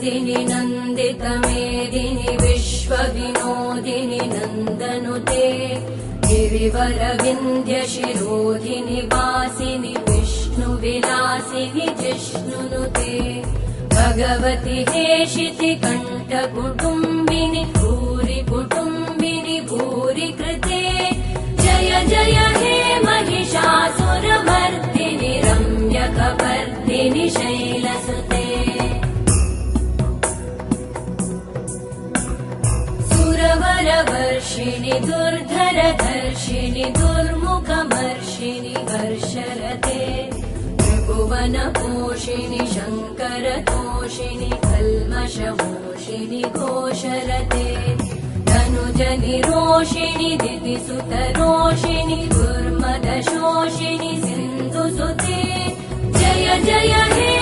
मेदिनि नन्दितमेदिनि विश्वविनोदिनि नन्दनुते गिरिवरविन्ध्यशिरोधिनि वासिनि विष्णुविलासिनि जिष्णुनुते भगवति हेशिति कण्ठकुटुम्बिनि भूरि कुटुम्बिनि भूरि कृते जय जय हे महिषासुरमर्दिनि रम्यकपर्दिनि शैलसुते सुरवरवर्षिणि दुर्धरधर्षिणि दुर्मुखमर्षिणि हर्षरते त्रिभुवनपोषिणि शङ्करतोषिणि कल्मषमोषिणि घोषरते धनुजनिरोषिणि दितिसुतरोषिणि दुर्मदशोषिणि सिन्धुसुते जय जय हे